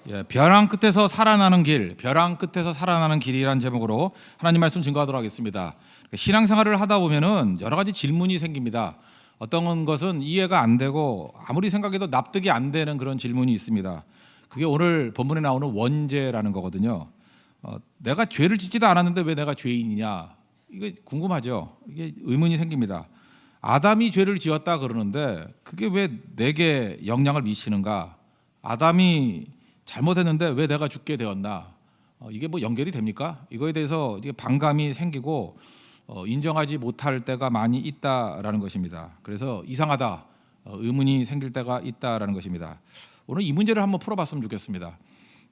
예, 벼랑 끝에서 살아나는 길, 벼랑 끝에서 살아나는 길이라는 제목으로 하나님 말씀 증거하도록 하겠습니다. 신앙생활을 하다 보면은 여러 가지 질문이 생깁니다. 어떤 것은 이해가 안 되고 아무리 생각해도 납득이 안 되는 그런 질문이 있습니다. 그게 오늘 본문에 나오는 원죄라는 거거든요. 내가 죄를 짓지도 않았는데 왜 내가 죄인이냐? 이게 궁금하죠. 이게 의문이 생깁니다. 아담이 죄를 지었다 그러는데 그게 왜 내게 영향을 미치는가? 아담이 잘못했는데 왜 내가 죽게 되었나? 이게 뭐 연결이 됩니까? 이거에 대해서 이게 반감이 생기고 인정하지 못할 때가 많이 있다라는 것입니다. 그래서 이상하다, 의문이 생길 때가 있다라는 것입니다. 오늘 이 문제를 한번 풀어봤으면 좋겠습니다.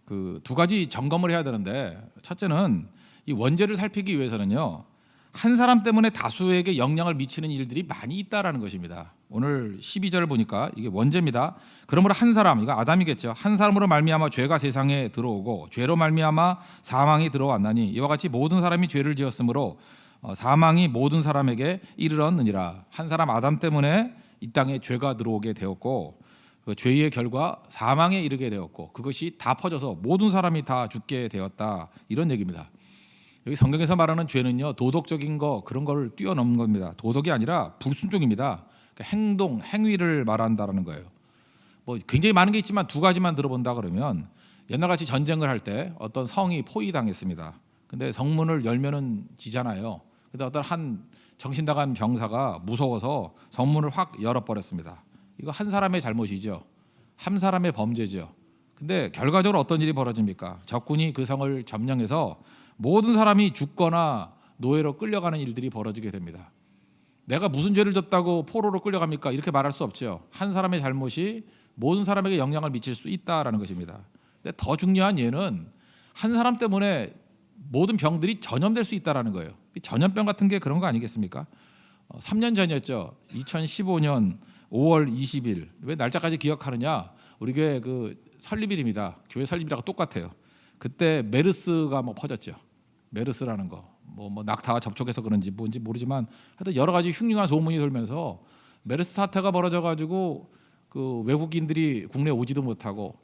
그 두 가지 점검을 해야 되는데, 첫째는 이 원죄를 살피기 위해서는요, 한 사람 때문에 다수에게 영향을 미치는 일들이 많이 있다라는 것입니다. 오늘 12절 보니까 이게 원죄입니다. 그러므로 한 사람, 이거 아담이겠죠. 한 사람으로 말미암아 죄가 세상에 들어오고 죄로 말미암아 사망이 들어왔나니 이와 같이 모든 사람이 죄를 지었으므로 사망이 모든 사람에게 이르렀느니라. 한 사람 아담 때문에 이 땅에 죄가 들어오게 되었고 그 죄의 결과 사망에 이르게 되었고 그것이 다 퍼져서 모든 사람이 다 죽게 되었다. 이런 얘기입니다. 여기 성경에서 말하는 죄는요, 도덕적인 거 그런 걸 뛰어넘는 겁니다. 도덕이 아니라 불순종입니다. 그러니까 행동, 행위를 말한다라는 거예요. 뭐 굉장히 많은 게 있지만 두 가지만 들어본다 그러면, 옛날같이 전쟁을 할 때 어떤 성이 포위당했습니다. 근데 성문을 열면은 지잖아요. 근데 어떤 한 정신 나간 병사가 무서워서 성문을 확 열어버렸습니다. 이거 한 사람의 잘못이죠. 한 사람의 범죄죠. 근데 결과적으로 어떤 일이 벌어집니까? 적군이 그 성을 점령해서 모든 사람이 죽거나 노예로 끌려가는 일들이 벌어지게 됩니다. 내가 무슨 죄를 졌다고 포로로 끌려갑니까? 이렇게 말할 수 없죠. 한 사람의 잘못이 모든 사람에게 영향을 미칠 수 있다라는 것입니다. 근데 더 중요한 예는 한 사람 때문에 모든 병들이 전염될 수 있다라는 거예요. 전염병 같은 게 그런 거 아니겠습니까? 3년 전이었죠. 2015년 5월 20일. 왜 날짜까지 기억하느냐? 우리 교회 그 설립일입니다. 교회 설립일하고 똑같아요. 그때 메르스가 뭐 퍼졌죠. 메르스라는 거. 뭐 낙타와 접촉해서 그런지 뭔지 모르지만 하여튼 여러 가지 흉흉한 소문이 돌면서 메르스 사태가 벌어져가지고 그 외국인들이 국내에 오지도 못하고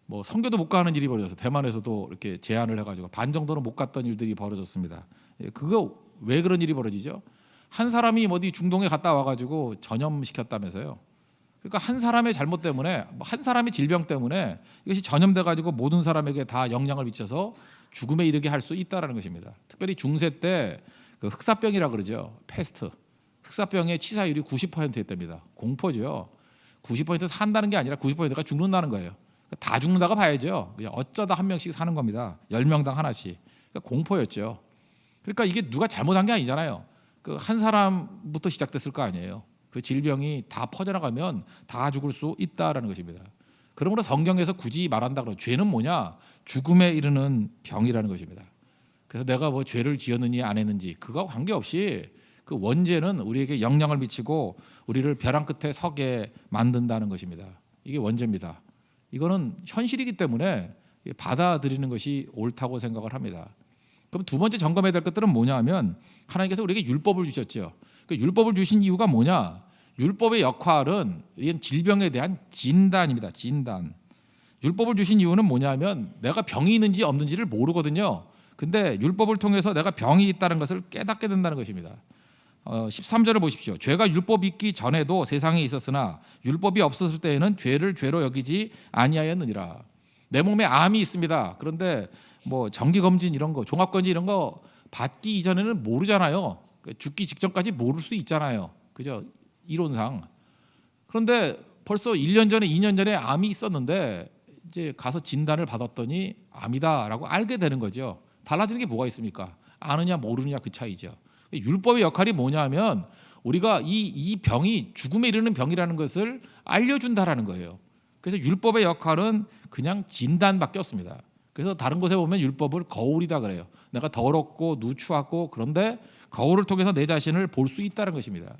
뭐 선교도 못 가는 일이 벌어져서 대만에서도 이렇게 제한을 해가지고 반 정도는 못 갔던 일들이 벌어졌습니다. 그거 왜 그런 일이 벌어지죠? 한 사람이 어디 중동에 갔다 와가지고 전염시켰다면서요. 그러니까 한 사람의 잘못 때문에, 한 사람의 질병 때문에 이것이 전염돼가지고 모든 사람에게 다 영향을 미쳐서 죽음에 이르게 할 수 있다라는 것입니다. 특별히 중세 때 그 흑사병이라 그러죠. 패스트. 흑사병의 치사율이 90%였답니다. 공포죠. 90% 산다는 게 아니라 90%가 죽는다는 거예요. 다 죽는다고 봐야죠. 그냥 어쩌다 한 명씩 사는 겁니다. 10명당 하나씩. 그러니까 공포였죠. 그러니까 이게 누가 잘못한 게 아니잖아요. 그 한 사람부터 시작됐을 거 아니에요. 그 질병이 다 퍼져나가면 다 죽을 수 있다라는 것입니다. 그러므로 성경에서 굳이 말한다 그러면 죄는 뭐냐? 죽음에 이르는 병이라는 것입니다. 그래서 내가 뭐 죄를 지었느니 안 했는지 그거와 관계없이 그 원죄는 우리에게 영향을 미치고 우리를 벼랑 끝에 서게 만든다는 것입니다. 이게 원죄입니다. 이거는 현실이기 때문에 받아들이는 것이 옳다고 생각을 합니다. 그럼 두 번째 점검해야 될 것들은 뭐냐 하면, 하나님께서 우리에게 율법을 주셨죠. 그 율법을 주신 이유가 뭐냐? 율법의 역할은 이건 질병에 대한 진단입니다. 진단. 율법을 주신 이유는 뭐냐면 내가 병이 있는지 없는지를 모르거든요. 근데 율법을 통해서 내가 병이 있다는 것을 깨닫게 된다는 것입니다. 13절을 보십시오. 죄가 율법이 있기 전에도 세상에 있었으나 율법이 없었을 때에는 죄를 죄로 여기지 아니하였느니라. 내 몸에 암이 있습니다. 그런데 뭐 정기검진 이런 거, 종합검진 이런 거 받기 이전에는 모르잖아요. 죽기 직전까지 모를 수 있잖아요. 그죠? 이론상. 그런데 벌써 1년 전에 2년 전에 암이 있었는데 이제 가서 진단을 받았더니 암이다라고 알게 되는 거죠. 달라지는 게 뭐가 있습니까? 아느냐 모르느냐 그 차이죠. 율법의 역할이 뭐냐면 우리가 이 병이 죽음에 이르는 병이라는 것을 알려준다라는 거예요. 그래서 율법의 역할은 그냥 진단밖에 없습니다. 그래서 다른 곳에 보면 율법을 거울이다 그래요. 내가 더럽고 누추하고 그런데 거울을 통해서 내 자신을 볼 수 있다는 것입니다.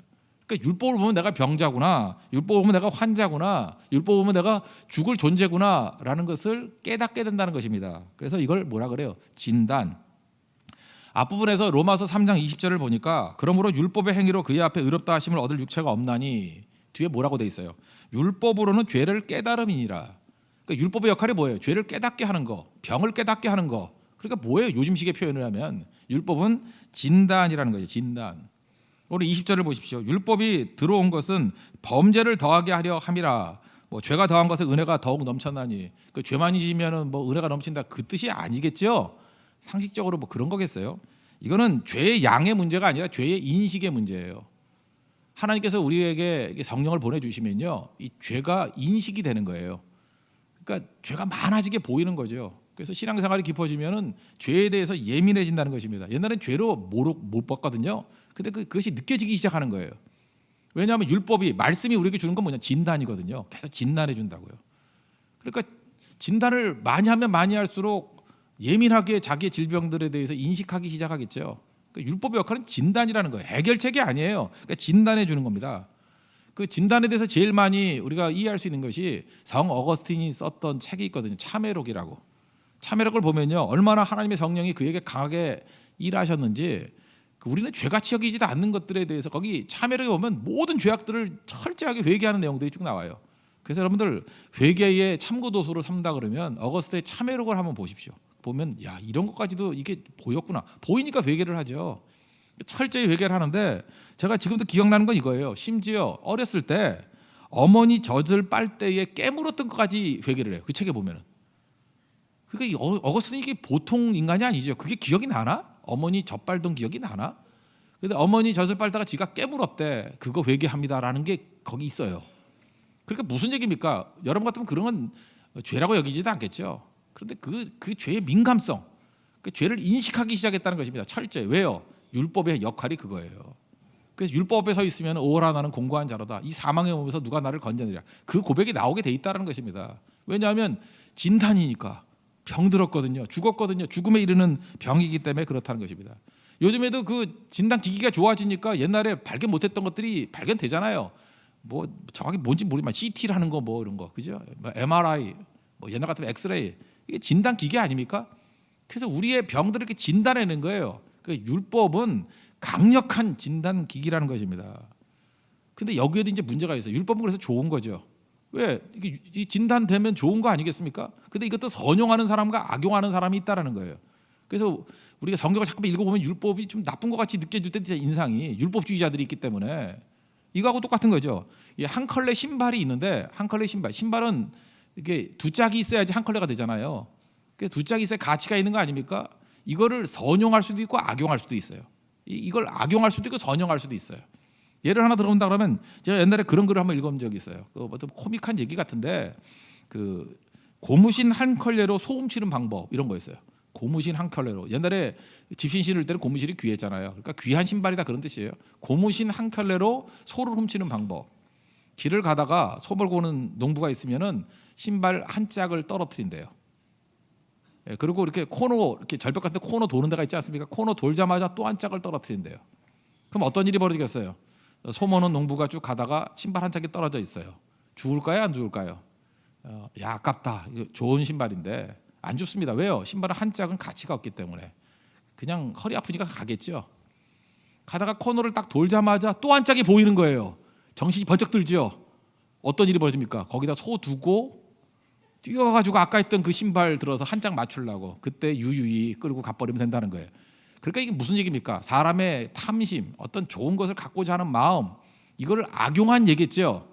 그러니까 율법을 보면 내가 병자구나, 율법을 보면 내가 환자구나, 율법을 보면 내가 죽을 존재구나라는 것을 깨닫게 된다는 것입니다. 그래서 이걸 뭐라 그래요? 진단. 앞부분에서 로마서 3장 20절을 보니까 그러므로 율법의 행위로 그의 앞에 의롭다 하심을 얻을 육체가 없나니, 뒤에 뭐라고 돼 있어요? 율법으로는 죄를 깨달음이니라. 그러니까 율법의 역할이 뭐예요? 죄를 깨닫게 하는 거, 병을 깨닫게 하는 거. 그러니까 뭐예요? 요즘식의 표현을 하면 율법은 진단이라는 거죠. 진단. 오늘 20절을 보십시오. 율법이 들어온 것은 범죄를 더하게 하려 함이라. 뭐 죄가 더한 것에 은혜가 더욱 넘쳤나니. 그 죄만이 지면은 뭐 은혜가 넘친다 그 뜻이 아니겠죠. 상식적으로 뭐 그런 거겠어요. 이거는 죄의 양의 문제가 아니라 죄의 인식의 문제예요. 하나님께서 우리에게 성령을 보내주시면요, 이 죄가 인식이 되는 거예요. 그러니까 죄가 많아지게 보이는 거죠. 그래서 신앙생활이 깊어지면은 죄에 대해서 예민해진다는 것입니다. 옛날엔 죄로 못 봤거든요. 근데 그것이 느껴지기 시작하는 거예요. 왜냐하면 율법이 말씀이 우리에게 주는 건 뭐냐? 진단이거든요. 계속 진단해 준다고요. 그러니까 진단을 많이 하면 많이 할수록 예민하게 자기의 질병들에 대해서 인식하기 시작하겠죠. 그러니까 율법의 역할은 진단이라는 거예요. 해결책이 아니에요. 그러니까 진단해 주는 겁니다. 그 진단에 대해서 제일 많이 우리가 이해할 수 있는 것이 성 어거스틴이 썼던 책이 있거든요. 참회록이라고. 참회록을 보면요, 얼마나 하나님의 성령이 그에게 강하게 일하셨는지, 우리는 죄같이 여기지도 않는 것들에 대해서 거기 참회록에 보면 모든 죄악들을 철저하게 회개하는 내용들이 쭉 나와요. 그래서 여러분들 회개의 참고도서를 삼다 그러면 어거스트의 참회록을 한번 보십시오. 보면 야, 이런 것까지도 이게 보였구나. 보이니까 회개를 하죠. 철저히 회개를 하는데, 제가 지금도 기억나는 건 이거예요. 심지어 어렸을 때 어머니 젖을 빨 때에 깨물었던 것까지 회개를 해요. 그 책에 보면은. 그러니까 이 어거스틴이 이게 보통 인간이 아니죠. 그게 기억이 나나? 어머니 젖 빨던 기억이 나나? 근데 어머니 젖을 빨다가 지가 깨물었대. 그거 회개합니다라는 게 거기 있어요. 그러니까 무슨 얘기입니까? 여러분 같으면 그런 건 죄라고 여기지도 않겠죠. 그런데 그 죄의 민감성, 그 죄를 인식하기 시작했다는 것입니다. 철저히. 왜요? 율법의 역할이 그거예요. 그래서 율법에 서 있으면 오라 나는 공고한 자로다. 이 사망의 몸에서 누가 나를 건져내랴. 그 고백이 나오게 돼 있다는 것입니다. 왜냐하면 진단이니까. 병들었거든요. 죽었거든요. 죽음에 이르는 병이기 때문에 그렇다는 것입니다. 요즘에도 그 진단 기기가 좋아지니까 옛날에 발견 못했던 것들이 발견되잖아요. 뭐 정확히 뭔지 모르지만 CT라는 거 뭐 이런 거, 그죠? MRI, 뭐 옛날 같으면 엑스레이, 이게 진단 기계 아닙니까? 그래서 우리의 병들을 이렇게 진단해낸 거예요. 그 율법은 강력한 진단 기기라는 것입니다. 근데 여기에도 이제 문제가 있어요. 율법은 그래서 좋은 거죠. 왜? 이게 진단되면 좋은 거 아니겠습니까? 근데 이것도 선용하는 사람과 악용하는 사람이 있다라는 거예요. 그래서 우리가 성경을 잠깐 읽어보면 율법이 좀 나쁜 것 같이 느껴질 때 인상이 율법주의자들이 있기 때문에 이거하고 똑같은 거죠. 한 컬레 신발이 있는데, 한 컬레 신발은 이게 두 짝이 있어야지 한 컬레가 되잖아요. 두 짝이 있어야 가치가 있는 거 아닙니까? 이거를 선용할 수도 있고 악용할 수도 있어요. 이걸 악용할 수도 있고 선용할 수도 있어요. 예를 하나 들어본다 그러면, 제가 옛날에 그런 글을 한번 읽어본 적이 있어요. 그 코믹한 얘기 같은데, 그 고무신 한 컬레로 소금 치는 방법 이런 거였어요. 고무신 한 컬레로. 옛날에 집신 신을 때는 고무신이 귀했잖아요. 그러니까 귀한 신발이다 그런 뜻이에요. 고무신 한 켤레로 소를 훔치는 방법. 길을 가다가 소를 고는 농부가 있으면은 신발 한 짝을 떨어뜨린대요. 예, 그리고 이렇게 코너, 이렇게 절벽 같은 데 코너 도는 데가 있지 않습니까? 코너 돌자마자 또 한 짝을 떨어뜨린대요. 그럼 어떤 일이 벌어지겠어요? 소모는 농부가 쭉 가다가 신발 한 짝이 떨어져 있어요. 죽을까요? 안 죽을까요? 야, 아깝다. 이거 좋은 신발인데 안 죽습니다. 왜요? 신발은 한 짝은 가치가 없기 때문에. 그냥 허리 아프니까 가겠죠. 가다가 코너를 딱 돌자마자 또 한 짝이 보이는 거예요. 정신이 번쩍 들죠. 어떤 일이 벌어집니까? 거기다 소 두고 뛰어가지고 아까 했던 그 신발 들어서 한 짝 맞추려고 그때 유유히 끌고 가버리면 된다는 거예요. 그러니까 이게 무슨 얘기입니까? 사람의 탐심, 어떤 좋은 것을 갖고자 하는 마음, 이거를 악용한 얘기겠죠.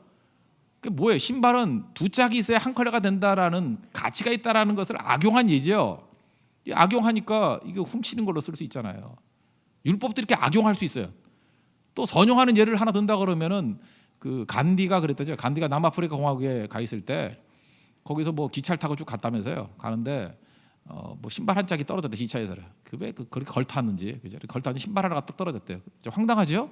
그 뭐예요? 신발은 두 짝이 있어야 한 컬레가 된다라는 가치가 있다라는 것을 악용한 예죠. 악용하니까 이게 훔치는 걸로 쓸 수 있잖아요. 율법도 이렇게 악용할 수 있어요. 또 선용하는 예를 하나 든다 그러면은 그 간디가 그랬다죠. 간디가 남아프리카 공화국에 가 있을 때 거기서 뭐 기차를 타고 쭉 갔다면서요. 가는데 뭐 신발 한 짝이 떨어졌대, 기차에서. 그왜 그렇게 걸탔는지, 그죠? 걸탔는지 신발 하나가 딱 떨어졌대요. 황당하죠?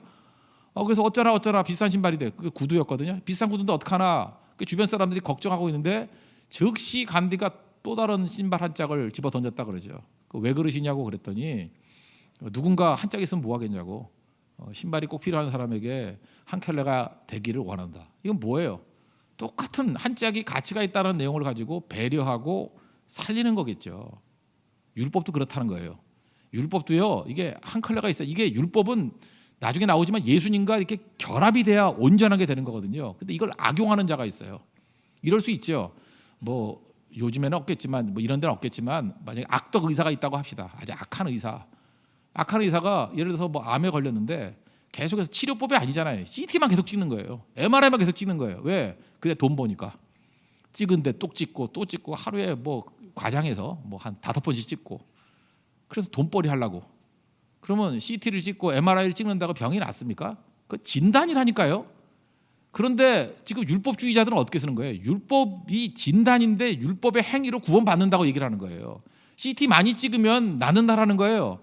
그래서 어쩌라 비싼 신발이 돼. 그게 구두였거든요. 비싼 구두인데 어떡하나. 그 주변 사람들이 걱정하고 있는데 즉시 간디가 또 다른 신발 한 짝을 집어 던졌다 그러죠. 왜 그러시냐고 그랬더니 누군가 한 짝 있으면 뭐 하겠냐고. 신발이 꼭 필요한 사람에게 한 켤레가 되기를 원한다. 이건 뭐예요? 똑같은 한 짝이 가치가 있다는 내용을 가지고 배려하고 살리는 거겠죠. 율법도 그렇다는 거예요. 율법도요. 이게 한 컬레가 있어요. 이게 율법은 나중에 나오지만 예수님과 이렇게 결합이 돼야 온전하게 되는 거거든요. 근데 이걸 악용하는 자가 있어요. 이럴 수 있죠. 뭐 요즘에는 없겠지만 뭐 이런 데는 없겠지만 만약에 악덕 의사가 있다고 합시다. 아주 악한 의사가 예를 들어서 뭐 암에 걸렸는데 계속해서 치료법이 아니잖아요. CT만 계속 찍는 거예요. MRI만 계속 찍는 거예요. 왜? 그래 돈 버니까. 찍은데 또 찍고 하루에 뭐 과장해서 뭐 한 5번씩 찍고 그래서 돈벌이 하려고. 그러면 CT를 찍고 MRI를 찍는다고 병이 낫습니까? 그 진단이라니까요. 그런데 지금 율법주의자들은 어떻게 쓰는 거예요? 율법이 진단인데 율법의 행위로 구원받는다고 얘기를 하는 거예요. CT 많이 찍으면 낫는다라는 거예요.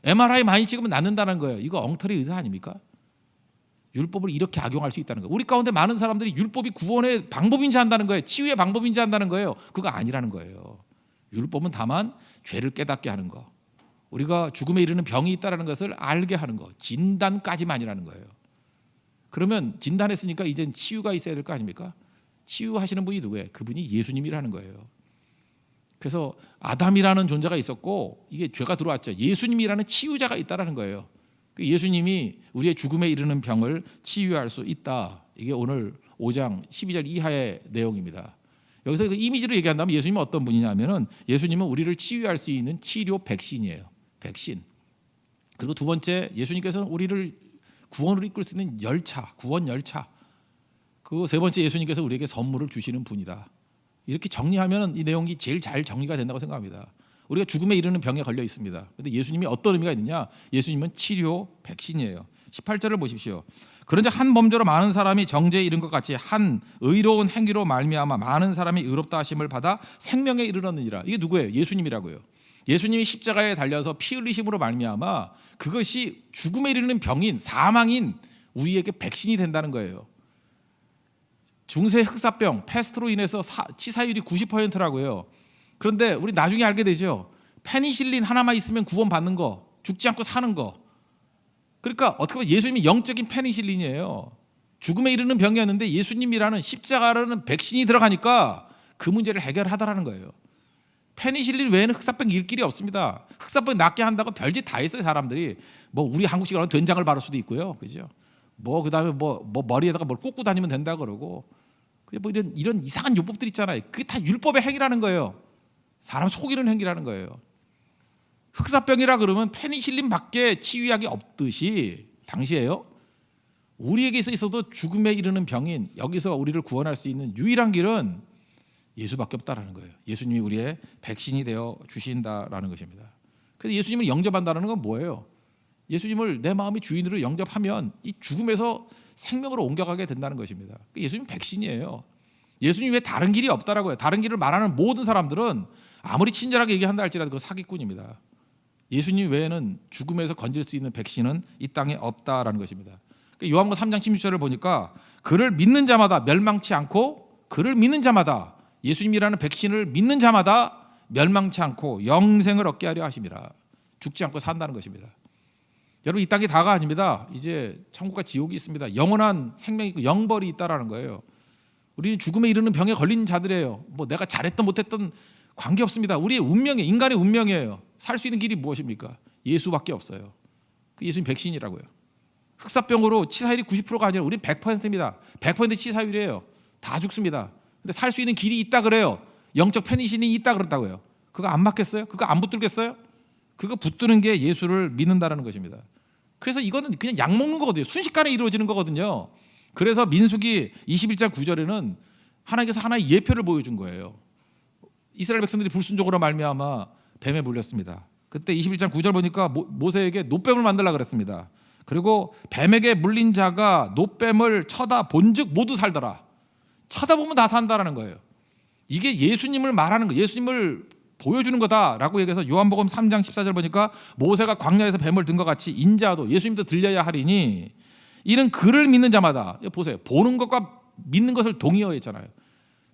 MRI 많이 찍으면 낫는다는 거예요. 이거 엉터리 의사 아닙니까? 율법을 이렇게 악용할 수 있다는 거예요. 우리 가운데 많은 사람들이 율법이 구원의 방법인지 한다는 거예요. 치유의 방법인지 한다는 거예요. 그거 아니라는 거예요. 율법은 다만 죄를 깨닫게 하는 거, 우리가 죽음에 이르는 병이 있다는 것을 알게 하는 거, 진단까지만이라는 거예요. 그러면 진단했으니까 이젠 치유가 있어야 될 거 아닙니까? 치유하시는 분이 누구예요? 그분이 예수님이라는 거예요. 그래서 아담이라는 존재가 있었고 이게 죄가 들어왔죠. 예수님이라는 치유자가 있다라는 거예요. 예수님이 우리의 죽음에 이르는 병을 치유할 수 있다. 이게 오늘 5장 12절 이하의 내용입니다. 여기서 그 이미지로 얘기한다면 예수님은 어떤 분이냐면은 예수님은 우리를 치유할 수 있는 치료 백신이에요. 백신. 그리고 두 번째, 예수님께서는 우리를 구원으로 이끌 수 있는 열차, 구원 열차. 그 세 번째, 예수님께서 우리에게 선물을 주시는 분이다. 이렇게 정리하면 이 내용이 제일 잘 정리가 된다고 생각합니다. 우리가 죽음에 이르는 병에 걸려 있습니다. 그런데 예수님이 어떤 의미가 있느냐? 예수님은 치료 백신이에요. 18절을 보십시오. 그런즉 한 범죄로 많은 사람이 정죄에 이른 것 같이 한 의로운 행위로 말미암아 많은 사람이 의롭다 하심을 받아 생명에 이르렀느니라. 이게 누구예요? 예수님이라고요. 예수님이 십자가에 달려서 피 흘리심으로 말미암아 그것이 죽음에 이르는 병인 사망인 우리에게 백신이 된다는 거예요. 중세 흑사병 패스트로 인해서 치사율이 90%라고요. 그런데 우리 나중에 알게 되죠. 페니실린 하나만 있으면 구원받는 거, 죽지 않고 사는 거. 그러니까 어떻게 보면 예수님이 영적인 페니실린이에요. 죽음에 이르는 병이었는데 예수님이라는 십자가라는 백신이 들어가니까 그 문제를 해결하더라는 거예요. 페니실린 외에는 흑사병 일 길이 없습니다. 흑사병 낫게 한다고 별짓 다 했어요. 사람들이 뭐 우리 한국식으로는 된장을 바를 수도 있고요, 그죠? 뭐 그다음에 뭐 머리에다가 뭘 꽂고 다니면 된다 그러고 뭐 이런 이상한 율법들 있잖아요. 그게 다 율법의 행위라는 거예요. 사람 속이는 행위라는 거예요. 흑사병이라 그러면 페니실린밖에 치유약이 없듯이 당시에요. 우리에게 있어도 죽음에 이르는 병인 여기서 우리를 구원할 수 있는 유일한 길은 예수밖에 없다라는 거예요. 예수님이 우리의 백신이 되어 주신다라는 것입니다. 그래서 예수님을 영접한다는 건 뭐예요? 예수님을 내 마음의 주인으로 영접하면 이 죽음에서 생명으로 옮겨가게 된다는 것입니다. 예수님 백신이에요. 예수님 외에 다른 길이 없다라고요. 다른 길을 말하는 모든 사람들은 아무리 친절하게 얘기한다 할지라도 그 사기꾼입니다. 예수님 외에는 죽음에서 건질 수 있는 백신은 이 땅에 없다라는 것입니다. 요한복음 3장 16절을 보니까 그를 믿는 자마다 멸망치 않고 그를 믿는 자마다 예수님이라는 백신을 믿는 자마다 멸망치 않고 영생을 얻게 하려 하심이라. 죽지 않고 산다는 것입니다. 여러분 이 땅이 다가 아닙니다. 이제 천국과 지옥이 있습니다. 영원한 생명이 있고 영벌이 있다라는 거예요. 우리는 죽음에 이르는 병에 걸린 자들이에요. 뭐 내가 잘했던 못했던 관계없습니다. 우리의 운명이에요. 인간의 운명이에요. 살 수 있는 길이 무엇입니까? 예수밖에 없어요. 그 예수님 백신이라고요. 흑사병으로 치사율이 90%가 아니라 우리는 100%입니다. 100% 치사율이에요. 다 죽습니다. 근데 살 수 있는 길이 있다 그래요. 영적 페니실린이 있다 그런다고요. 그거 안 맞겠어요? 그거 안 붙들겠어요? 그거 붙드는 게 예수를 믿는다라는 것입니다. 그래서 이거는 그냥 약 먹는 거거든요. 순식간에 이루어지는 거거든요. 그래서 민수기 21장 9절에는 하나님께서 하나의 예표를 보여준 거예요. 이스라엘 백성들이 불순종으로 말미암아 뱀에 물렸습니다. 그때 21장 9절 보니까 모세에게 놋뱀을 만들라 그랬습니다. 그리고 뱀에게 물린 자가 놋뱀을 쳐다본즉 모두 살더라. 쳐다보면 다 산다라는 거예요. 이게 예수님을 말하는 거예요. 예수님을 보여주는 거다라고 얘기해서 요한복음 3장 14절 보니까 모세가 광야에서 뱀을 든 것 같이 인자도 예수님도 들려야 하리니 이는 그를 믿는 자마다 보세요. 보는 것과 믿는 것을 동의어했잖아요.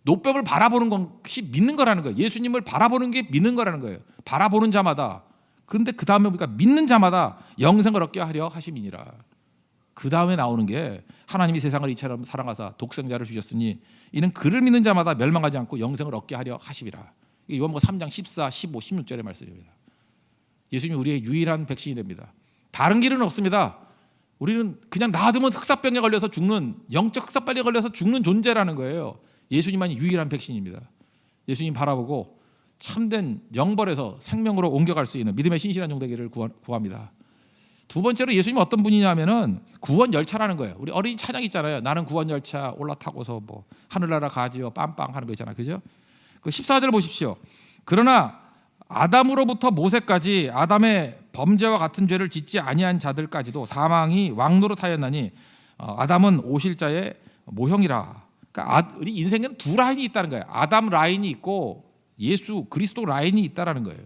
놋뱀을 바라보는 것이 믿는 거라는 거예요. 예수님을 바라보는 게 믿는 거라는 거예요. 바라보는 자마다. 그런데 그 다음에 보니까 믿는 자마다 영생을 얻게 하려 하심이니라. 그 다음에 나오는 게 하나님이 세상을 이처럼 사랑하사 독생자를 주셨으니 이는 그를 믿는 자마다 멸망하지 않고 영생을 얻게 하려 하심이라. 이게 요한복음 3장 14, 15, 16절의 말씀입니다. 예수님이 우리의 유일한 백신이 됩니다. 다른 길은 없습니다. 우리는 그냥 놔두면 흑사병에 걸려서 죽는 영적 흑사병에 걸려서 죽는 존재라는 거예요. 예수님만이 유일한 백신입니다. 예수님 바라보고 참된 영벌에서 생명으로 옮겨갈 수 있는 믿음의 신실한 종 되기를 구합니다. 두 번째로 예수님이 어떤 분이냐면은 구원 열차라는 거예요. 우리 어린이 찬양 있잖아요. 나는 구원 열차 올라타고서 뭐 하늘나라 가지요 빰빵 하는 거 있잖아요. 그죠? 그 14절 보십시오. 그러나 아담으로부터 모세까지 아담의 범죄와 같은 죄를 짓지 아니한 자들까지도 사망이 왕노릇하였나니 아담은 오실자의 모형이라. 그러니까 우리 인생에는 두 라인이 있다는 거예요. 아담 라인이 있고 예수 그리스도 라인이 있다라는 거예요.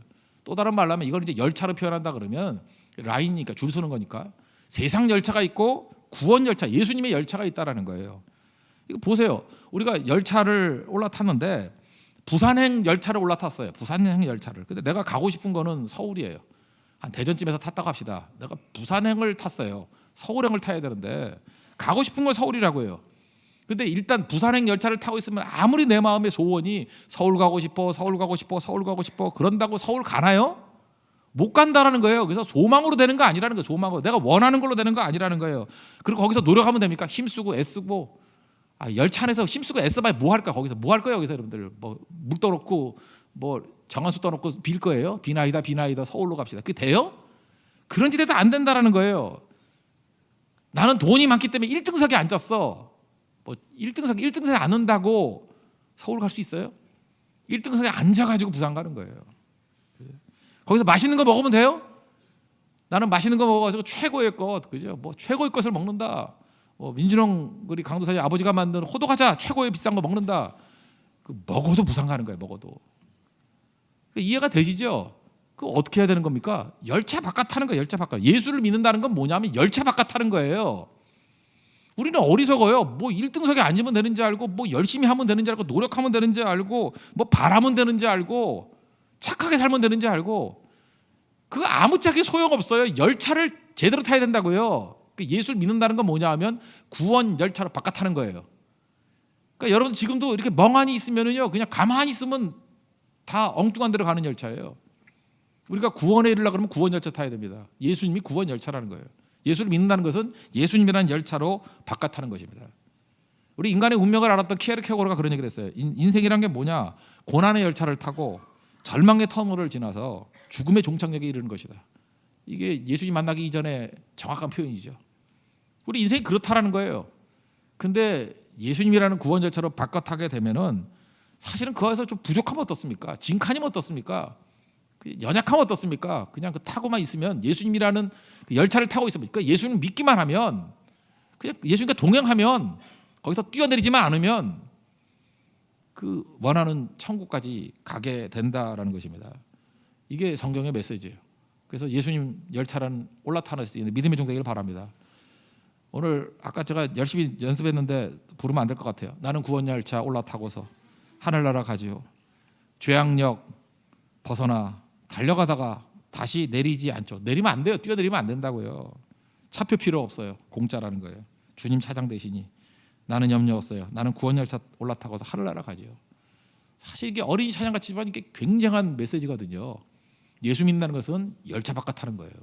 또 다른 말로 하면 이걸 이제 열차로 표현한다 그러면 라인이니까 줄 서는 거니까 세상 열차가 있고 구원 열차, 예수님의 열차가 있다라는 거예요. 이거 보세요. 우리가 열차를 올라탔는데 부산행 열차를 올라탔어요. 부산행 열차를. 근데 내가 가고 싶은 거는 서울이에요. 한 대전쯤에서 탔다고 합시다. 내가 부산행을 탔어요. 서울행을 타야 되는데 가고 싶은 건 서울이라고 해요. 근데 일단 부산행 열차를 타고 있으면 아무리 내 마음의 소원이 서울 가고 싶어, 서울 가고 싶어, 서울 가고 싶어 그런다고 서울 가나요? 못 간다라는 거예요. 그래서 소망으로 되는 거 아니라는 거예요. 소망으로 내가 원하는 걸로 되는 거 아니라는 거예요. 그리고 거기서 노력하면 됩니까? 힘쓰고 애쓰고 열차 안에서 힘쓰고 애써봐야 뭐 할까? 거기서 뭐 할 거예요? 여기서 여러분들 뭐 물 떠놓고 뭐 정한수 떠놓고 빌 거예요? 비나이다 서울로 갑시다. 그게 돼요? 그런 짓에도 안 된다라는 거예요. 나는 돈이 많기 때문에 1등석에 앉았어. 뭐 1등석에 앉는다고 서울 갈 수 있어요? 1등석에 앉아가지고 부산 가는 거예요. 거기서 맛있는 거 먹으면 돼요? 나는 맛있는 거 먹어가지고 최고의 것, 그죠? 뭐 최고의 것을 먹는다. 민준홍 우리 강도사님 아버지가 만든 호두과자 최고의 비싼 거 먹는다. 그 먹어도 부산 가는 거예요. 먹어도. 이해가 되시죠? 그 어떻게 해야 되는 겁니까? 열차 바깥 타는 거예요. 열차 바깥. 예수를 믿는다는 건 뭐냐면 열차 바깥 타는 거예요. 우리는 어리석어요. 뭐 1등석에 앉으면 되는지 알고 뭐 열심히 하면 되는지 알고 노력하면 되는지 알고 뭐 바라면 되는지 알고 착하게 살면 되는지 알고 그거 아무짝에 소용없어요. 열차를 제대로 타야 된다고요. 예수를 믿는다는 건 뭐냐 하면 구원 열차로 바깥 타는 거예요. 그러니까 여러분 지금도 이렇게 멍하니 있으면은요 그냥 가만히 있으면 다 엉뚱한 데로 가는 열차예요. 우리가 구원에 이르려고 그러면 구원 열차 타야 됩니다. 예수님이 구원 열차라는 거예요. 예수를 믿는다는 것은 예수님이라는 열차로 바깥 타는 것입니다. 우리 인간의 운명을 알았던 키에르케고르가 그런 얘기를 했어요. 인생이란 게 뭐냐? 고난의 열차를 타고 절망의 터널을 지나서 죽음의 종착역에 이르는 것이다. 이게 예수님 만나기 이전에 정확한 표현이죠. 우리 인생이 그렇다라는 거예요. 근데 예수님이라는 구원 열차로 바깥 타게 되면은 사실은 그 안에서 좀 부족하면 어떻습니까? 징칸이면 어떻습니까? 연약하면 어떻습니까? 그냥 그 타고만 있으면 예수님이라는 그 열차를 타고 있으면 그러니까 예수님 믿기만 하면 그냥 예수님과 동행하면 거기서 뛰어내리지만 않으면 그 원하는 천국까지 가게 된다라는 것입니다. 이게 성경의 메시지예요. 그래서 예수님 열차라는 올라타는 수 있는 믿음의 종 되기를 바랍니다. 오늘 아까 제가 열심히 연습했는데 부르면 안 될 것 같아요. 나는 구원 열차 올라타고서 하늘나라 가지요. 죄악력 벗어나 달려가다가 다시 내리지 않죠. 내리면 안 돼요. 뛰어내리면 안 된다고요. 차표 필요 없어요. 공짜라는 거예요. 주님 차장 대신이 나는 염려 없어요. 나는 구원 열차 올라타고서 하늘나라 가지요. 사실 이게 어린이 찬양 같지만 이게 굉장한 메시지거든요. 예수 믿는다는 것은 열차 바깥 타는 거예요.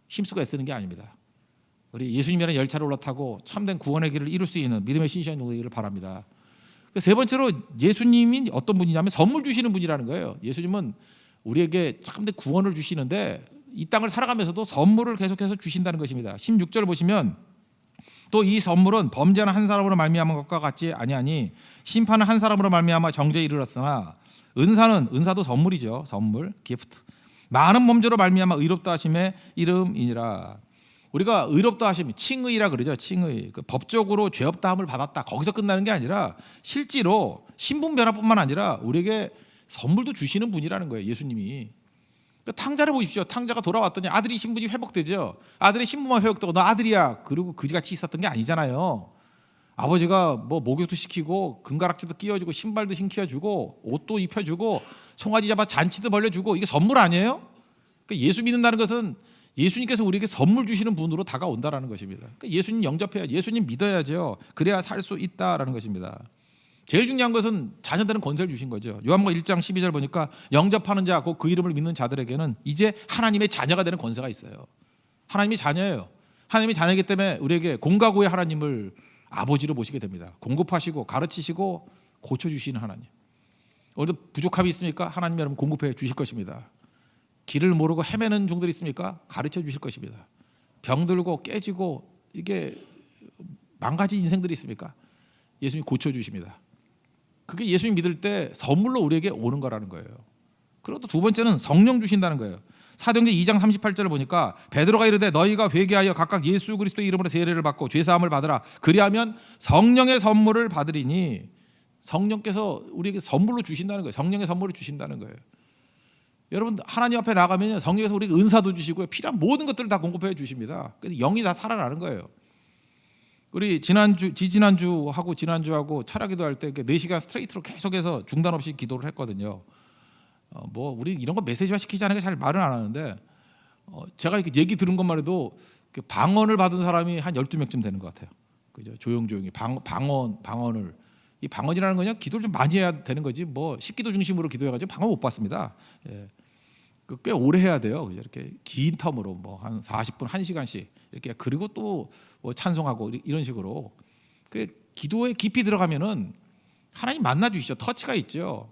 힘쓰고 애쓰는 게 아닙니다. 우리 예수님이라는 열차를 올라타고 참된 구원의 길을 이룰 수 있는 믿음의 신실한 종 되기를 바랍니다. 세 번째로 예수님이 어떤 분이냐면 선물 주시는 분이라는 거예요. 예수님은 우리에게 참된 구원을 주시는데 이 땅을 살아가면서도 선물을 계속해서 주신다는 것입니다. 16절 보시면 또 이 선물은 범죄는 한 사람으로 말미암은 것과 같지 아니하니 심판은 한 사람으로 말미암아 정죄에 이르렀으나 은사도 선물이죠. 선물, 기프트. 많은 범죄로 말미암아 의롭다 하심의 이름이니라. 우리가 의롭다 하심, 칭의라 그러죠. 칭의. 그 법적으로 죄 없다함을 받았다. 거기서 끝나는 게 아니라 실제로 신분 변화뿐만 아니라 우리에게 선물도 주시는 분이라는 거예요. 예수님이. 그 탕자를 보십시오. 탕자가 돌아왔더니 아들이 신분이 회복되죠. 아들의 신분만 회복되고 너 아들이야. 그리고 그지같이 있었던 게 아니잖아요. 아버지가 뭐 목욕도 시키고 금가락지도 끼워주고 신발도 신겨주고 옷도 입혀주고 송아지 잡아 잔치도 벌려주고 이게 선물 아니에요? 그러니까 예수 믿는다는 것은 예수님께서 우리에게 선물 주시는 분으로 다가온다라는 것입니다. 그러니까 예수님 영접해야 예수님 믿어야죠. 그래야 살 수 있다라는 것입니다. 제일 중요한 것은 자녀들은 권세를 주신 거죠. 요한복음 1장 12절 보니까 영접하는 자, 그 이름을 믿는 자들에게는 이제 하나님의 자녀가 되는 권세가 있어요. 하나님이 자녀예요. 하나님이 자녀이기 때문에 우리에게 공과 구의 하나님을 아버지로 모시게 됩니다. 공급하시고 가르치시고 고쳐주시는 하나님. 오늘도 부족함이 있습니까? 하나님 여러분 공급해 주실 것입니다. 길을 모르고 헤매는 종들이 있습니까? 가르쳐 주실 것입니다. 병들고 깨지고 이게 망가진 인생들이 있습니까? 예수님이 고쳐주십니다. 그게 예수님 믿을 때 선물로 우리에게 오는 거라는 거예요. 그리고 또 두 번째는 성령 주신다는 거예요. 사도행전 2장 38절을 보니까 베드로가 이르되 너희가 회개하여 각각 예수 그리스도의 이름으로 세례를 받고 죄사함을 받으라. 그리하면 성령의 선물을 받으리니, 성령께서 우리에게 선물로 주신다는 거예요. 성령의 선물을 주신다는 거예요. 여러분 하나님 앞에 나가면 성령께서 우리에게 은사도 주시고요, 필요한 모든 것들을 다 공급해 주십니다. 그래서 영이 다 살아나는 거예요. 우리 지난주하고 지난주하고 철학기도할 때 4시간 스트레이트로 계속해서 중단 없이 기도를 했거든요. 우리 이런 거 메시지화 시키지 않으니까 잘 말은 안 하는데, 제가 이렇게 얘기 들은 것만 해도 방언을 받은 사람이 한 12명쯤 되는 것 같아요. 그죠? 조용히 방언을, 이 방언이라는 거냐, 기도를 좀 많이 해야 되는 거지, 10기도 중심으로 기도해가지고 방언 못 받습니다. 예. 꽤 오래 해야 돼요. 이렇게 긴 텀으로 한 40분, 1시간씩 이렇게, 그리고 또 찬송하고 이런 식으로. 그 기도에 깊이 들어가면은 하나님 만나 주시죠. 터치가 있죠.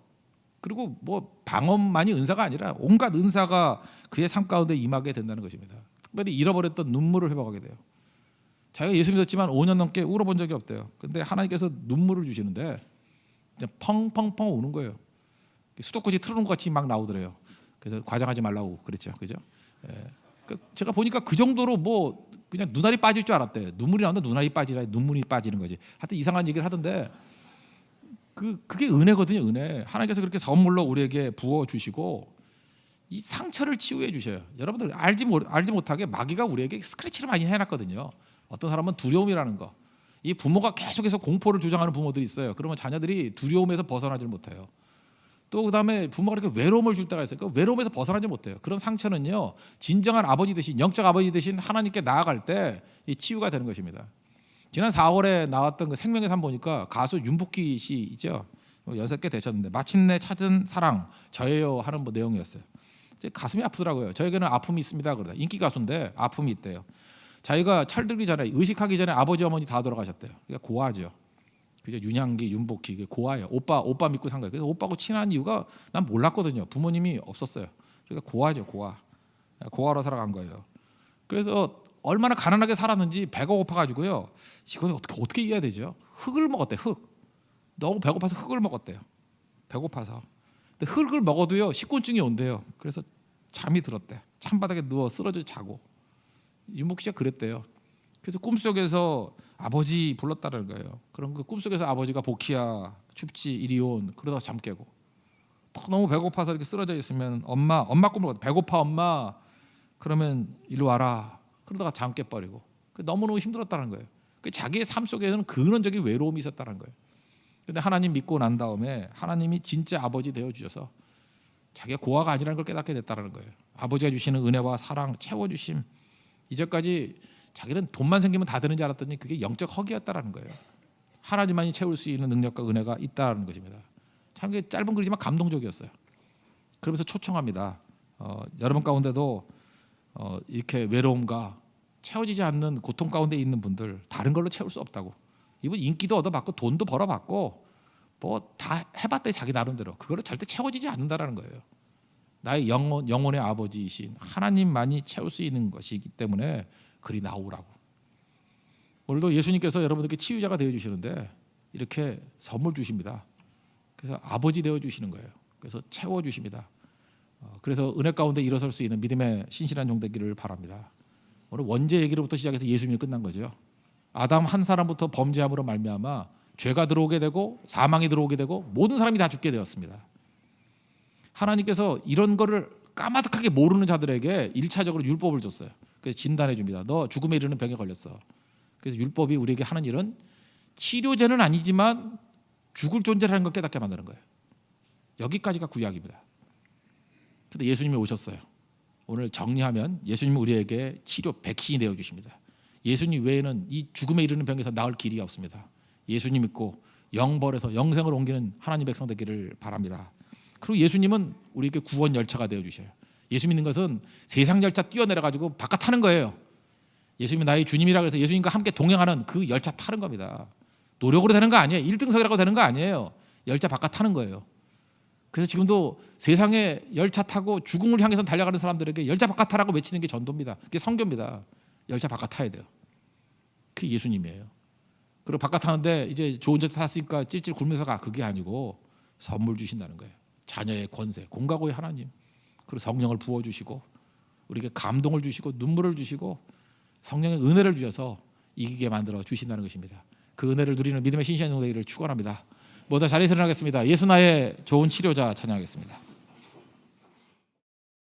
그리고 방언만이 은사가 아니라 온갖 은사가 그의 삶 가운데 임하게 된다는 것입니다. 특별히 잃어버렸던 눈물을 회복하게 돼요. 자기가 예수 믿었지만 5년 넘게 울어본 적이 없대요. 근데 하나님께서 눈물을 주시는데 펑펑펑 우는 거예요. 수도꼭지 틀어놓은 것 같이 막 나오더래요. 그래서 과장하지 말라고 그랬죠, 그죠? 예. 제가 보니까 그 정도로 그냥 눈알이 빠질 줄 알았대. 눈물이 나오는데 눈알이 빠지라, 눈물이 빠지는 거지. 하여튼 이상한 얘기를 하던데, 그게 은혜거든요, 은혜. 하나님께서 그렇게 선물로 우리에게 부어 주시고 이 상처를 치유해 주셔요. 여러분들 알지 못하게 마귀가 우리에게 스크래치를 많이 해놨거든요. 어떤 사람은 두려움이라는 거. 이 부모가 계속해서 공포를 조장하는 부모들이 있어요. 그러면 자녀들이 두려움에서 벗어나질 못해요. 또 그다음에 부모가 이렇게 외로움을 줄 때가 있어요. 그 외로움에서 벗어나지 못해요. 그런 상처는요, 진정한 아버지 대신, 영적 아버지 대신 하나님께 나아갈 때 이 치유가 되는 것입니다. 지난 4월에 나왔던 그 생명의 삶 보니까 가수 윤복희 씨 있죠. 6개 되셨는데 마침내 찾은 사랑 저예요 하는 내용이었어요. 가슴이 아프더라고요. 저에게는 아픔이 있습니다. 그러다 인기 가수인데 아픔이 있대요. 자기가 철들기 전에, 의식하기 전에 아버지 어머니 다 돌아가셨대요. 그러니까 고아죠. 그죠? 윤향기, 윤복희, 고아예요. 오빠 믿고 산 거예요. 그래서 오빠하고 친한 이유가 난 몰랐거든요. 부모님이 없었어요. 그러니까 고아죠, 고아로 살아간 거예요. 그래서 얼마나 가난하게 살았는지 배가 고파가지고요. 이걸 어떻게 이해해야 되죠? 흙을 먹었대. 흙. 너무 배고파서 흙을 먹었대요. 배고파서. 근데 흙을 먹어도요, 식곤증이 온대요. 그래서 잠이 들었대. 찬바닥에 누워 쓰러져 자고. 윤복희 씨가 그랬대요. 그래서 꿈속에서 아버지 불렀다는 거예요. 그럼 그 꿈속에서 아버지가 복희야 춥지 이리 온, 그러다가 잠 깨고 너무 배고파서 이렇게 쓰러져 있으면 엄마 꿈을 꿨다. 배고파 엄마. 그러면 이리 와라. 그러다가 잠 깨버리고. 너무너무 힘들었다는 거예요. 자기의 삶 속에는 근원적인 외로움이 있었다는 거예요. 근데 하나님 믿고 난 다음에 하나님이 진짜 아버지 되어 주셔서 자기가 고아가 아니라는 걸 깨닫게 됐다는 거예요. 아버지가 주시는 은혜와 사랑, 채워주심. 이제까지 자기는 돈만 생기면 다 되는 줄 알았더니 그게 영적 허기였다라는 거예요. 하나님만이 채울 수 있는 능력과 은혜가 있다는 것입니다. 참 짧은 글이지만 감동적이었어요. 그러면서 초청합니다. 여러분 가운데도 이렇게 외로움과 채워지지 않는 고통 가운데 있는 분들, 다른 걸로 채울 수 없다고. 이분 인기도 얻어받고 돈도 벌어받고 다 해봤대 자기 나름대로. 그거를 절대 채워지지 않는다라는 거예요. 나의 영혼의 아버지이신 하나님만이 채울 수 있는 것이기 때문에 그리 나오라고. 오늘도 예수님께서 여러분들께 치유자가 되어주시는데 이렇게 선물 주십니다. 그래서 아버지 되어주시는 거예요. 그래서 채워주십니다. 그래서 은혜 가운데 일어설 수 있는 믿음의 신실한 종 되기를 바랍니다. 오늘 원죄 얘기로부터 시작해서 예수님이 끝난 거죠. 아담 한 사람부터 범죄함으로 말미암아 죄가 들어오게 되고 사망이 들어오게 되고 모든 사람이 다 죽게 되었습니다. 하나님께서 이런 거를 까마득하게 모르는 자들에게 1차적으로 율법을 줬어요. 그래서 진단해 줍니다. 너 죽음에 이르는 병에 걸렸어. 그래서 율법이 우리에게 하는 일은 치료제는 아니지만 죽을 존재라는 걸 깨닫게 만드는 거예요. 여기까지가 구약입니다. 그런데 예수님이 오셨어요. 오늘 정리하면 예수님이 우리에게 치료 백신이 되어 주십니다. 예수님 외에는 이 죽음에 이르는 병에서 나을 길이 없습니다. 예수님 믿고 영벌에서 영생을 옮기는 하나님 백성 되기를 바랍니다. 그리고 예수님은 우리에게 구원 열차가 되어 주셔요. 예수 믿는 것은 세상 열차 뛰어내려 가지고 바깥 타는 거예요. 예수님이 나의 주님이라 그래서 예수님과 함께 동행하는 그 열차 타는 겁니다. 노력으로 되는 거 아니에요. 1등석이라고 되는 거 아니에요. 열차 바깥 타는 거예요. 그래서 지금도 세상에 열차 타고 죽음을 향해서 달려가는 사람들에게 열차 바깥 타라고 외치는 게 전도입니다. 그게 선교입니다. 열차 바깥 타야 돼요. 그게 예수님이에요. 그리고 바깥 타는데 이제 좋은 차 탔으니까 찔찔 굴면서 가. 그게 아니고 선물 주신다는 거예요. 자녀의 권세, 공과 고의 하나님. 그리고 성령을 부어주시고 우리에게 감동을 주시고 눈물을 주시고 성령의 은혜를 주셔서 이기게 만들어 주신다는 것입니다. 그 은혜를 누리는 믿음의 신실한 되기를 축원합니다. 모두 자리에서 일어나겠습니다. 예수 나의 좋은 치료자 찬양하겠습니다.